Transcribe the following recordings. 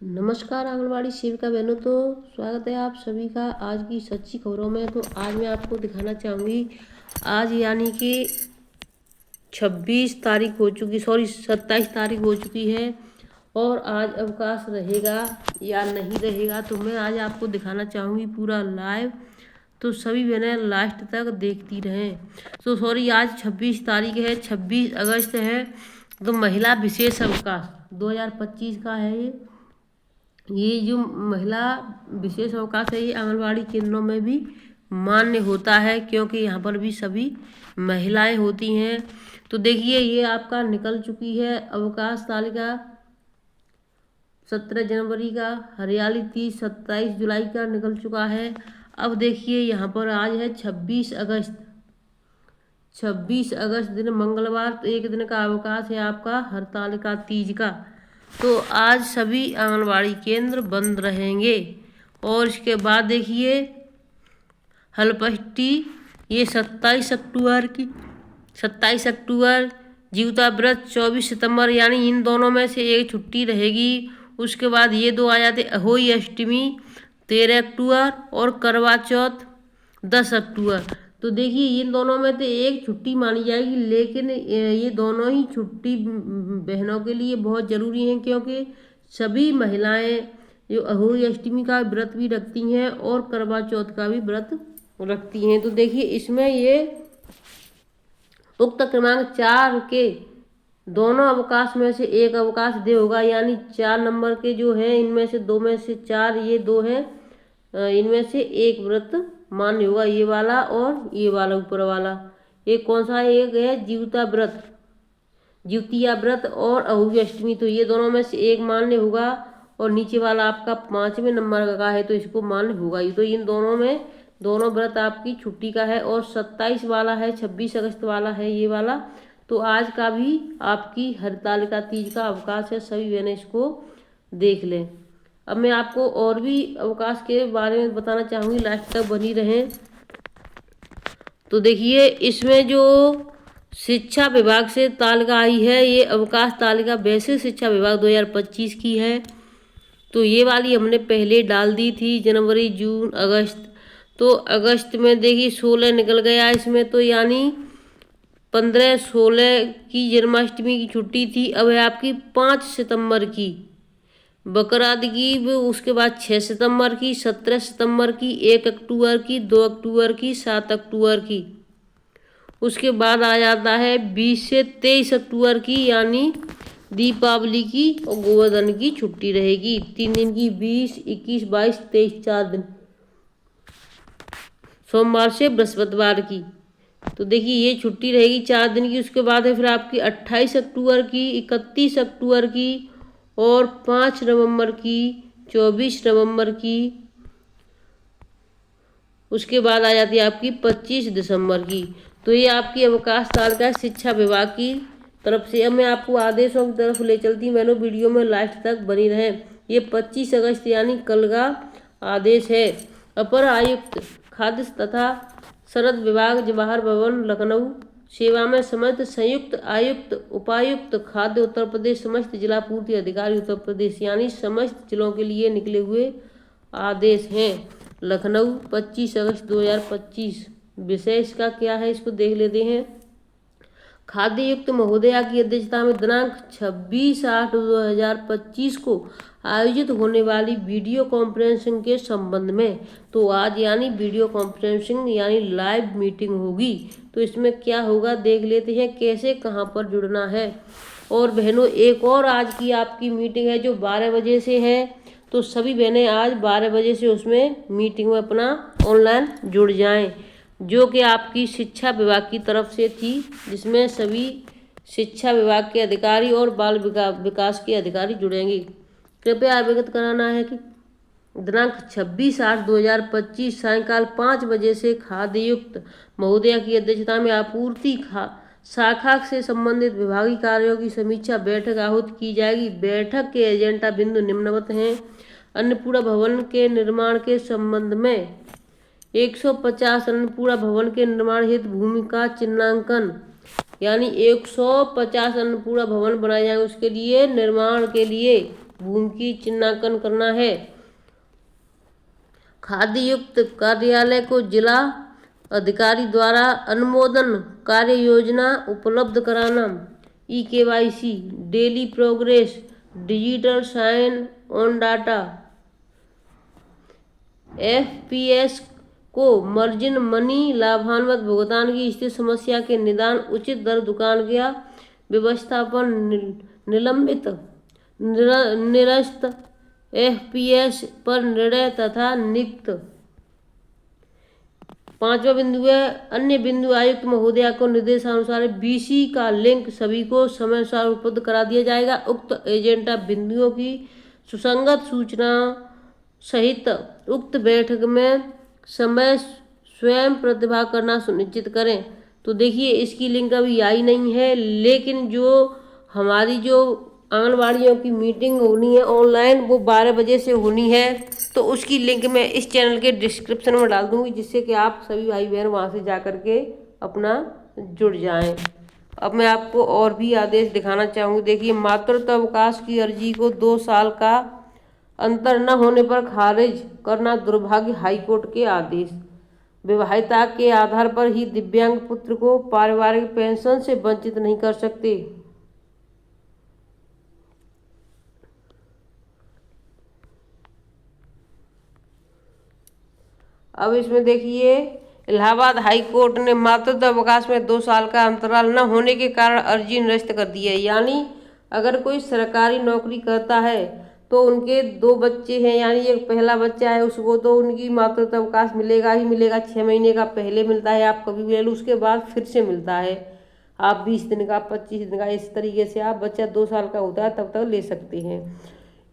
नमस्कार आंगनवाड़ी सेविका बहनों, तो स्वागत है आप सभी का आज की सच्ची खबरों में। तो आज मैं आपको दिखाना चाहूँगी, आज यानी कि 27 तारीख हो चुकी, 27 तारीख हो चुकी है और आज अवकाश रहेगा या नहीं रहेगा, तो मैं आज आपको दिखाना चाहूँगी पूरा लाइव। तो सभी बहनें लास्ट तक देखती रहें। तो आज 26 तारीख है, 26 अगस्त है, तो महिला विशेष अवकाश 2025 का है। ये जो महिला विशेष अवकाश है ये आंगनवाड़ी केंद्रों में भी मान्य होता है, क्योंकि यहाँ पर भी सभी महिलाएं होती हैं। तो देखिए, ये आपका निकल चुकी है अवकाश तालिका 17 जनवरी का, हरियाली 30, 27 जुलाई का निकल चुका है। अब देखिए यहाँ पर आज है 26 अगस्त, 26 अगस्त दिन मंगलवार, तो एक दिन का अवकाश है आपका हरतालिका तीज का। तो आज सभी आंगनवाड़ी केंद्र बंद रहेंगे। और इसके बाद देखिए हलपष्टी, ये 27 अक्टूबर की, 27 अक्टूबर, जीविता व्रत 24 सितंबर, यानी इन दोनों में से एक छुट्टी रहेगी। उसके बाद ये दो आ जाते अहोई अष्टमी 13 अक्टूबर और करवा चौथ 10 अक्टूबर। तो देखिए इन दोनों में तो एक छुट्टी मानी जाएगी, लेकिन ये दोनों ही छुट्टी बहनों के लिए बहुत ज़रूरी हैं, क्योंकि सभी महिलाएं जो अहोई अष्टमी का व्रत भी रखती हैं और करवा चौथ का भी व्रत रखती हैं। तो देखिए इसमें ये उक्त क्रमांक 4 के दोनों अवकाश में से एक अवकाश दे होगा, यानी 4 नंबर के जो है इनमें से 2 में से 4, ये 2 हैं, इनमें से एक व्रत मान्य होगा, ये वाला और ये वाला ऊपर वाला। एक कौन सा है? एक है जीविता व्रत, ज्योतिया व्रत और अहोई अष्टमी, तो ये दोनों में से एक मान्य होगा। और नीचे वाला आपका 5वें नंबर का है, तो इसको मान्य होगा ही। तो इन दोनों में दोनों व्रत आपकी छुट्टी का है। और 27 वाला है, 26 अगस्त वाला है ये वाला। तो आज का भी आपकी हरतालिका तीज का अवकाश है, सभी बहनें इसको देख लें। अब मैं आपको और भी अवकाश के बारे में बताना चाहूँगी, लास्ट तक बनी रहें। तो देखिए इसमें जो शिक्षा विभाग से तालिका आई है, ये अवकाश तालिका वैसे शिक्षा विभाग 2025 की है। तो ये वाली हमने पहले डाल दी थी, जनवरी, जून, अगस्त। तो अगस्त में देखिए 16 निकल गया इसमें, तो यानी 15, 16 की जन्माष्टमी की छुट्टी थी। अब है आपकी 5 सितंबर की बकराद की, उसके बाद 6 सितंबर की, 17 सितंबर की, 1 अक्टूबर की, 2 अक्टूबर की, 7 अक्टूबर की। उसके बाद आ जाता है 20 से 23 अक्टूबर की, यानी दीपावली की और गोवर्धन की छुट्टी रहेगी 3 दिन की, 20, 21, 22, 23, 4 दिन, सोमवार से बृहस्पतिवार की। तो देखिए ये छुट्टी रहेगी 4 दिन की। उसके बाद है फिर आपकी 28 अक्टूबर की, 31 अक्टूबर की और 5 नवंबर की, 24 नवंबर की। उसके बाद आ जाती है आपकी 25 दिसंबर की। तो ये आपकी अवकाश तालिका शिक्षा विभाग की तरफ से। अब मैं आपको आदेशों की तरफ ले चलती, मैंने वीडियो में लास्ट तक बनी रहे। ये 25 अगस्त यानी कल का आदेश है। अपर आयुक्त खाद्य तथा शरद विभाग, जवाहर भवन, लखनऊ, सेवा में समस्त संयुक्त आयुक्त, उपायुक्त खाद्य उत्तर प्रदेश, समस्त जिला पूर्ति अधिकारी उत्तर प्रदेश, यानी समस्त जिलों के लिए निकले हुए आदेश हैं। लखनऊ 25 अगस्त 2025। विषय इसका क्या है, इसको देख लेते हैं। खाद्य युक्त महोदया की अध्यक्षता में दिनांक 26/8/2025 को आयोजित होने वाली वीडियो कॉन्फ्रेंसिंग के संबंध में, तो आज यानी वीडियो कॉन्फ्रेंसिंग यानी लाइव मीटिंग होगी। तो इसमें क्या होगा देख लेते हैं, कैसे कहाँ पर जुड़ना है। और बहनों एक और आज की आपकी मीटिंग है जो 12 बजे से है, तो सभी बहनें आज 12 बजे से उसमें मीटिंग में अपना ऑनलाइन जुड़ जाएं, जो कि आपकी शिक्षा विभाग की तरफ से थी, जिसमें सभी शिक्षा विभाग के अधिकारी और बाल विकास के अधिकारी जुड़ेंगे। कृपया अवगत कराना है कि दिनांक 26/8/2025 सायंकाल 5 बजे से खाद्ययुक्त महोदया की अध्यक्षता में आपूर्ति शाखा से संबंधित विभागीय कार्यों की समीक्षा बैठक आहूत की जाएगी। बैठक के एजेंडा बिंदु निम्नवत हैं। अन्नपूर्णा भवन के निर्माण के संबंध में 150 अन्नपूर्णा भवन के निर्माण हेतु भूमि का चिन्हांकन, यानी 150 अन्नपूर्णा भवन बनाए जाएंगे। उसके लिए निर्माण के लिए भूमि की चिन्हांकन करना है। खाद्ययुक्त कार्यालय को जिला अधिकारी द्वारा अनुमोदन कार्य योजना उपलब्ध कराना। KYC daily progress digital sign on data. FPS को मार्जिन मनी लाभान्वित भुगतान की स्थिति समस्या के निदान उचित दर दुकान का व्यवस्थापन निलंबित निरस्त FPS पर निर्णय तथा नियुक्त। 5वां बिंदु है अन्य बिंदु आयुक्त महोदया को निर्देशानुसार BC का लिंक सभी को समय अनुसार उपलब्ध करा दिया जाएगा। उक्त एजेंडा बिंदुओं की सुसंगत सूचना सहित उक्त बैठक में समय स्वयं प्रतिभाग करना सुनिश्चित करें। तो देखिए इसकी लिंक अभी आई नहीं है, लेकिन जो हमारी जो आंगनबाड़ियों की मीटिंग होनी है ऑनलाइन वो 12 बजे से होनी है, तो उसकी लिंक मैं इस चैनल के डिस्क्रिप्शन में डाल दूंगी, जिससे कि आप सभी भाई बहन वहाँ से जा कर के अपना जुड़ जाएं। अब मैं आपको और भी आदेश दिखाना चाहूँगी। देखिए मातृत्व अवकाश की अर्जी को 2 साल का अंतर न होने पर खारिज करना दुर्भाग्य हाईकोर्ट के आदेश। विवाहिता के आधार पर ही दिव्यांग पुत्र को पारिवारिक पेंशन से वंचित नहीं कर सकते। अब इसमें देखिए इलाहाबाद हाई कोर्ट ने मातृत्व अवकाश में 2 साल का अंतराल न होने के कारण अर्जी निरस्त कर दी है। यानी अगर कोई सरकारी नौकरी करता है तो उनके 2 बच्चे हैं, यानी एक पहला बच्चा है उसको तो उनकी मातृत्व अवकाश मिलेगा ही मिलेगा। 6 महीने का पहले मिलता है, आप कभी भी ले लो, उसके बाद फिर से मिलता है। आप 20 दिन का 25 दिन का इस तरीके से आप बच्चा 2 साल का होता है तब तक ले सकते हैं।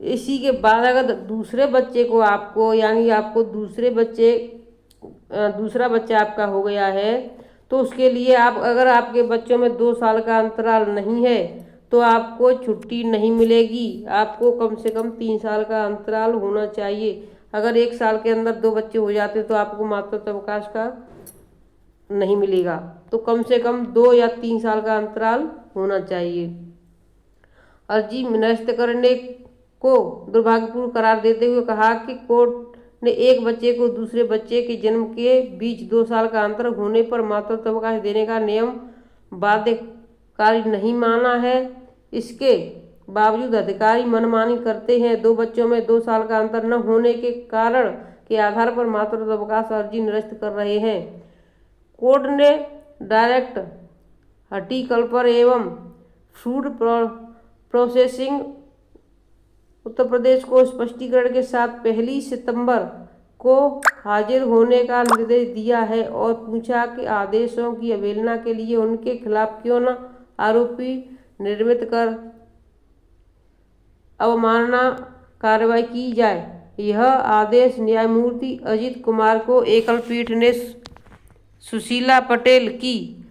इसी के बाद अगर दूसरे बच्चे को आपको यानी आपको दूसरा बच्चा आपका हो गया है तो उसके लिए आप अगर आपके बच्चों में 2 साल का अंतराल नहीं है तो आपको छुट्टी नहीं मिलेगी। आपको कम से कम 3 साल का अंतराल होना चाहिए। अगर 1 साल के अंदर 2 बच्चे हो जाते तो आपको मातृत्व अवकाश का नहीं मिलेगा, तो कम से कम 2 या 3 साल का अंतराल होना चाहिए। अर्जी निरस्त करने को दुर्भाग्यपूर्ण करार देते हुए कहा कि कोर्ट ने एक बच्चे को दूसरे बच्चे के जन्म के बीच 2 साल का अंतर होने पर मातृत्व अवकाश देने का नियम बाध्यकारी नहीं माना है। इसके बावजूद अधिकारी मनमानी करते हैं। 2 बच्चों में 2 साल का अंतर न होने के कारण के आधार पर मातृत्व अवकाश अर्जी निरस्त कर रहे हैं। कोर्ट ने डायरेक्ट हॉर्टिकल्चर एवं फूड प्रोसेसिंग उत्तर प्रदेश को स्पष्टीकरण के साथ 1 सितंबर को हाजिर होने का निर्देश दिया है और पूछा कि आदेशों की अवहेलना के लिए उनके खिलाफ क्यों न आरोपी निर्मित कर अवमानना कार्रवाई की जाए। यह आदेश न्यायमूर्ति अजित कुमार को एकल पीठ ने सुशीला पटेल की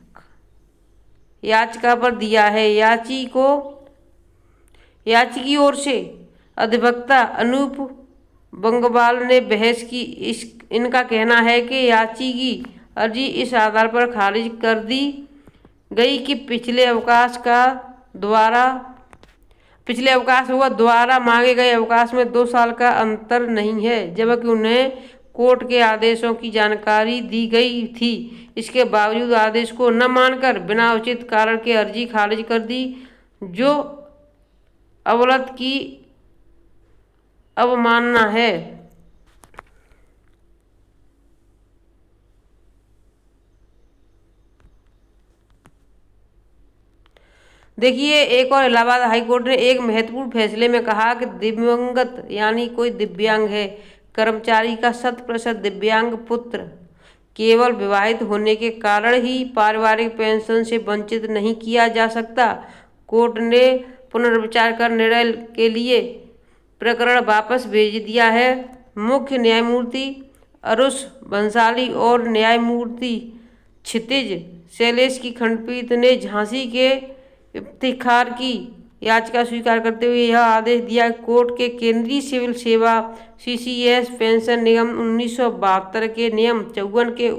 याचिका पर दिया है। याचिकी ओर से अधिवक्ता अनूप बंगवाल ने बहस की। इनका कहना है कि याचिकी अर्जी इस आधार पर खारिज कर दी गई कि पिछले अवकाश हुआ द्वारा मांगे गए अवकाश में 2 साल का अंतर नहीं है, जबकि उन्हें कोर्ट के आदेशों की जानकारी दी गई थी। इसके बावजूद आदेश को न मानकर बिना उचित कारण के अर्जी खारिज कर दी, जो अदालत की अवमानना है। देखिए एक और इलाहाबाद हाईकोर्ट ने एक महत्वपूर्ण फैसले में कहा कि दिव्यांगत यानी कोई दिव्यांग है कर्मचारी का 100% दिव्यांग पुत्र केवल विवाहित होने के कारण ही पारिवारिक पेंशन से वंचित नहीं किया जा सकता। कोर्ट ने पुनर्विचार कर निर्णय के लिए प्रकरण वापस भेज दिया है। मुख्य न्यायमूर्ति अरुष बंसाली और न्यायमूर्ति क्षितिज शैलेश की खंडपीठ ने झांसी के इफ्तिखार की याचिका स्वीकार करते हुए यह आदेश दिया। कोर्ट के केंद्रीय सिविल सेवा CCS पेंशन निगम 1972 के नियम 54 के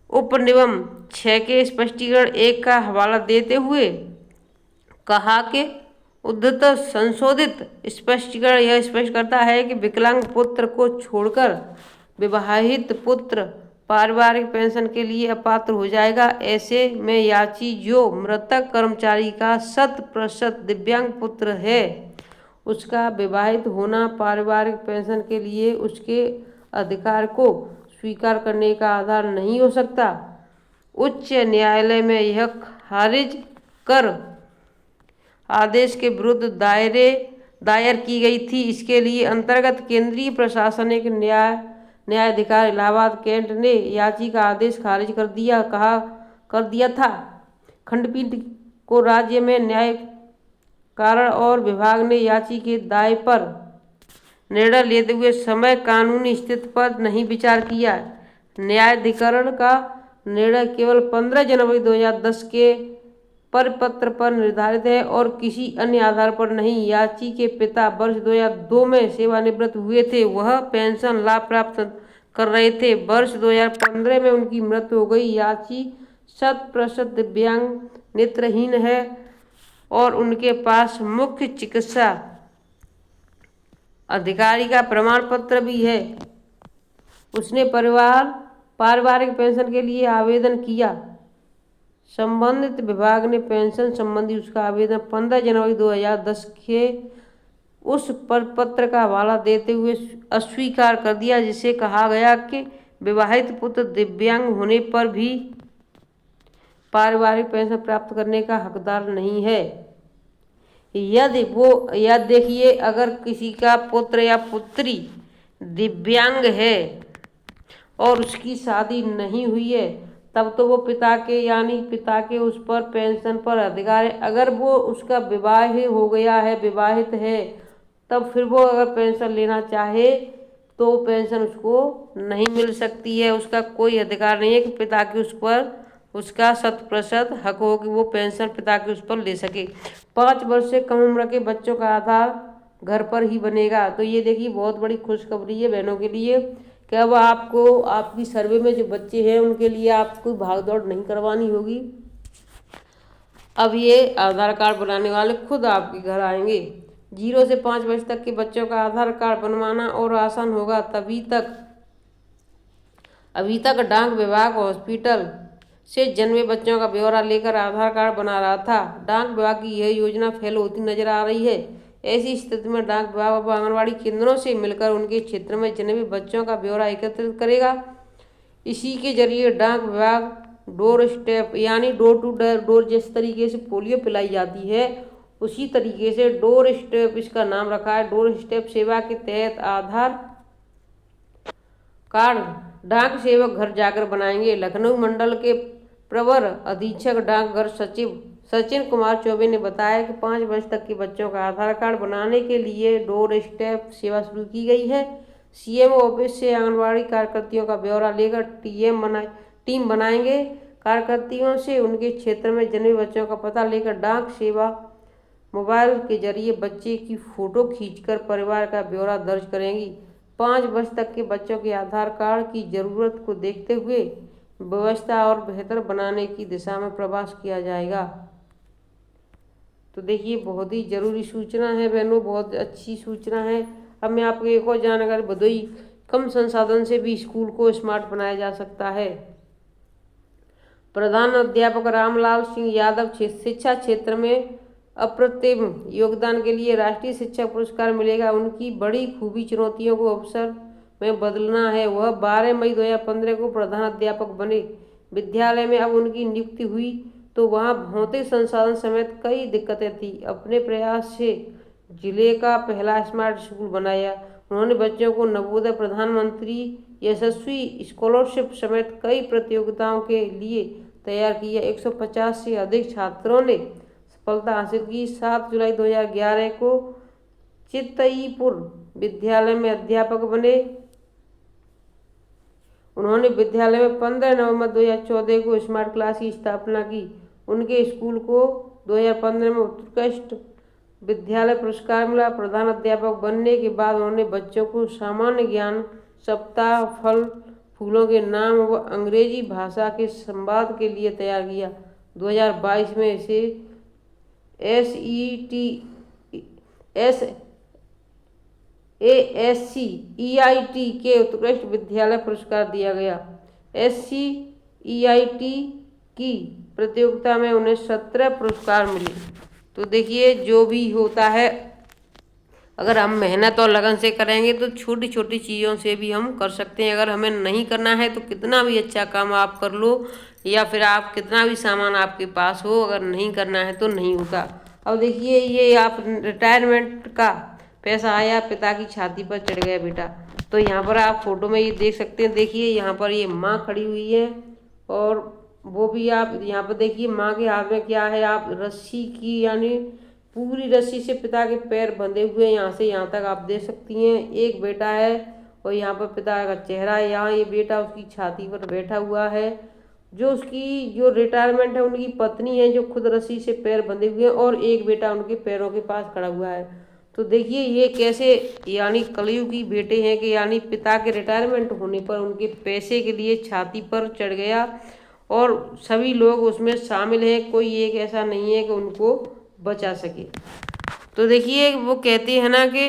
उपनियम 6 के स्पष्टीकरण 1 का हवाला देते हुए कहा कि उद्धत संशोधित स्पष्टीकरण यह स्पष्ट करता है कि विकलांग पुत्र को छोड़कर विवाहित पुत्र पारिवारिक पेंशन के लिए अपात्र हो जाएगा। ऐसे में याची जो मृतक कर्मचारी का 100% दिव्यांग पुत्र है, उसका विवाहित होना पारिवारिक पेंशन के लिए उसके अधिकार को स्वीकार करने का आधार नहीं हो सकता। उच्च न्यायालय में यह खारिज कर आदेश के विरुद्ध दायर की गई थी। इसके लिए अंतर्गत केंद्रीय प्रशासनिक न्यायाधिकार इलाहाबाद कैंट ने याची का आदेश खारिज कर दिया था। खंडपीठ को राज्य में न्याय कारण और विभाग ने याची के दाय पर निर्णय लेते हुए समय कानूनी स्थिति पर नहीं विचार किया। न्यायाधिकरण का निर्णय केवल 15 जनवरी 2010 के परिपत्र पर निर्धारित है और किसी अन्य आधार पर नहीं। याची के पिता वर्ष 2002 में सेवानिवृत्त हुए थे। वह पेंशन लाभ प्राप्त कर रहे थे। वर्ष 2015 में उनकी मृत्यु हो गई। याची 100% दिव्यांग नेत्रहीन है और उनके पास मुख्य चिकित्सा अधिकारी का प्रमाण पत्र भी है। उसने पारिवारिक पेंशन के लिए आवेदन किया। संबंधित विभाग ने पेंशन संबंधी उसका आवेदन 15 जनवरी 2010 के उस परिपत्र का हवाला देते हुए अस्वीकार कर दिया, जिसे कहा गया कि विवाहित पुत्र दिव्यांग होने पर भी पारिवारिक पेंशन प्राप्त करने का हकदार नहीं है। यदि देखिए, अगर किसी का पुत्र या पुत्री दिव्यांग है और उसकी शादी नहीं हुई है, तब तो वो पिता के उस पर पेंशन पर अधिकार है। अगर वो उसका विवाह हो गया है, विवाहित है, तब फिर वो अगर पेंशन लेना चाहे तो पेंशन उसको नहीं मिल सकती है। उसका कोई अधिकार नहीं है कि पिता के उस पर उसका 100% हक हो कि वो पेंशन पिता के उस पर ले सके। 5 वर्ष से कम उम्र के बच्चों का आधार घर पर ही बनेगा। तो ये देखिए, बहुत बड़ी खुशखबरी है बहनों के लिए कि अब आपको आपकी सर्वे में जो बच्चे हैं उनके लिए आपको भाग दौड़ नहीं करवानी होगी। अब ये आधार कार्ड बनाने वाले खुद आपके घर आएंगे। 0 से 5 वर्ष तक के बच्चों का आधार कार्ड बनवाना और आसान होगा। अभी तक डाक विभाग हॉस्पिटल से जन्मे बच्चों का ब्यौरा लेकर आधार कार्ड बना रहा था। डाक विभाग की यह योजना फेल होती नजर आ रही है। ऐसी स्थिति में डाक विभाग अब आंगनबाड़ी केंद्रों से मिलकर उनके क्षेत्र में जन्मे बच्चों का ब्यौरा एकत्रित करेगा। इसी के जरिए डाक विभाग डोर स्टेप यानी डोर टू डोर जिस तरीके से पोलियो पिलाई जाती है, उसी तरीके से डोर स्टेप इसका नाम रखा है। डोर स्टेप सेवा के तहत आधार कार्ड डाक सेवक घर जाकर बनाएंगे। लखनऊ मंडल के प्रवर अधीक्षक डाकघर सचिव सचिन कुमार चौबे ने बताया कि 5 वर्ष तक के बच्चों का आधार कार्ड बनाने के लिए डोर स्टेप सेवा शुरू की गई है। सीएमओ ऑफिस से आंगनबाड़ी कार्यकर्तियों का ब्यौरा लेकर टीम बनाएंगे। कार्यकर्तियों से उनके क्षेत्र में जन्मे बच्चों का पता लेकर डाक सेवा मोबाइल के जरिए बच्चे की फोटो खींचकर परिवार का ब्यौरा दर्ज करेंगी। 5 वर्ष तक के बच्चों के आधार कार्ड की जरूरत को देखते हुए व्यवस्था और बेहतर बनाने की दिशा में प्रयास किया जाएगा। तो देखिए, बहुत ही जरूरी सूचना है बहनों, बहुत अच्छी सूचना है। अब मैं आपको एक और जानकारी बधाई, कम संसाधन से भी स्कूल को स्मार्ट बनाया जा सकता है। प्रधान अध्यापक रामलाल सिंह यादव शिक्षा क्षेत्र में अप्रतिम योगदान के लिए राष्ट्रीय शिक्षक पुरस्कार मिलेगा। उनकी बड़ी खूबी चुनौतियों को अवसर में बदलना है। वह 12 मई 2015 को प्रधान अध्यापक बने। विद्यालय में अब उनकी नियुक्ति हुई तो वहाँ भौतिक संसाधन समेत कई दिक्कतें थी। अपने प्रयास से जिले का पहला स्मार्ट स्कूल बनाया। उन्होंने बच्चों को नवोदय, प्रधानमंत्री यशस्वी स्कॉलरशिप समेत कई प्रतियोगिताओं के लिए तैयार किया। 150 से अधिक छात्रों ने सफलता हासिल की। 7 जुलाई 2011 को चितईपुर विद्यालय में अध्यापक बने। उन्होंने विद्यालय में 15 नवंबर 2014 को स्मार्ट क्लास की स्थापना की। उनके स्कूल को 2015 में उत्कृष्ट विद्यालय पुरस्कार मिला। प्रधान अध्यापक बनने के बाद उन्होंने बच्चों को सामान्य ज्ञान सप्ताह, फल फूलों के नाम व अंग्रेजी भाषा के संवाद के लिए तैयार किया। 2022 में इसे SCEIT के उत्कृष्ट विद्यालय पुरस्कार दिया गया। SCEIT की प्रतियोगिता में उन्हें 17 पुरस्कार मिले। तो देखिए, जो भी होता है, अगर हम मेहनत और लगन से करेंगे तो छोटी छोटी चीज़ों से भी हम कर सकते हैं। अगर हमें नहीं करना है तो कितना भी अच्छा काम आप कर लो या फिर आप कितना भी सामान आपके पास हो, अगर नहीं करना है तो नहीं होगा। अब देखिए, ये आप रिटायरमेंट का पैसा आया, पिता की छाती पर चढ़ गया बेटा। तो यहाँ पर आप फोटो में ये देख सकते हैं। देखिए, यहाँ पर ये माँ खड़ी हुई है और वो भी आप यहाँ पर देखिए, माँ के हाथ में क्या है, आप रस्सी की यानी पूरी रस्सी से पिता के पैर बंधे हुए यहाँ से यहाँ तक आप देख सकती हैं। एक बेटा है और यहाँ पर पिता का चेहरा है। यहाँ ये बेटा उसकी छाती पर बैठा हुआ है। जो उसकी जो रिटायरमेंट है, उनकी पत्नी है जो खुद रस्सी से पैर बंधे हुए हैं और एक बेटा उनके पैरों के पास खड़ा हुआ है। तो देखिए, ये कैसे यानी कलयुगी बेटे हैं कि यानी पिता के रिटायरमेंट होने पर उनके पैसे के लिए छाती पर चढ़ गया और सभी लोग उसमें शामिल हैं। कोई एक ऐसा नहीं है कि उनको बचा सके। तो देखिए, वो कहते हैं ना कि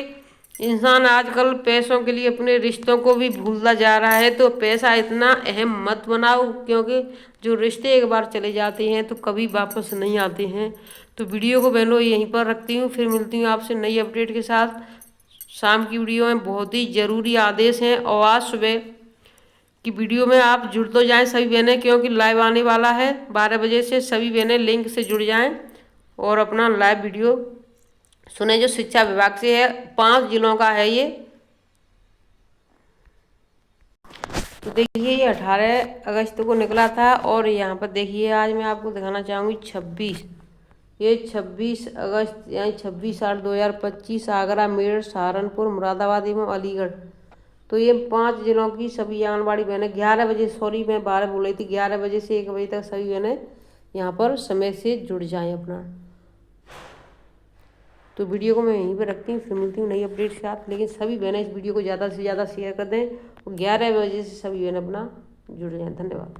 इंसान आजकल पैसों के लिए अपने रिश्तों को भी भूलता जा रहा है। तो पैसा इतना अहम मत बनाओ, क्योंकि जो रिश्ते एक बार चले जाते हैं तो कभी वापस नहीं आते हैं। तो वीडियो को बहनों यहीं पर रखती हूँ, फिर मिलती हूँ आपसे नई अपडेट के साथ। शाम की वीडियो में बहुत ही ज़रूरी आदेश हैं और आज सुबह की वीडियो में आप जुड़ तो जाएं सभी बहनें, क्योंकि लाइव आने वाला है 12 बजे से। सभी बहनें लिंक से जुड़ जाएं और अपना लाइव वीडियो सुने, जो शिक्षा विभाग से है। 5 जिलों का है ये। तो देखिए, ये 18 अगस्त को निकला था और यहाँ पर देखिए, आज मैं आपको दिखाना चाहूँगी 26 अगस्त यानी 26/8/2025 आगरा, मेरठ, सहारनपुर, मुरादाबाद एवं अलीगढ़। तो ये 5 जिलों की सभी आंगनबाड़ी बहनें 11 बजे, सॉरी मैं 12 बोल रही थी, 11 बजे से 1 बजे तक सभी बहनें यहाँ पर समय से जुड़ जाएं अपना। तो वीडियो को मैं यहीं पर रखती हूँ, फिर मिलती हूँ नई अपडेट के साथ। लेकिन सभी बहनें इस वीडियो को ज़्यादा से ज़्यादा शेयर कर दें और 11 बजे से सभी बहनें अपना जुड़ जाएं। धन्यवाद।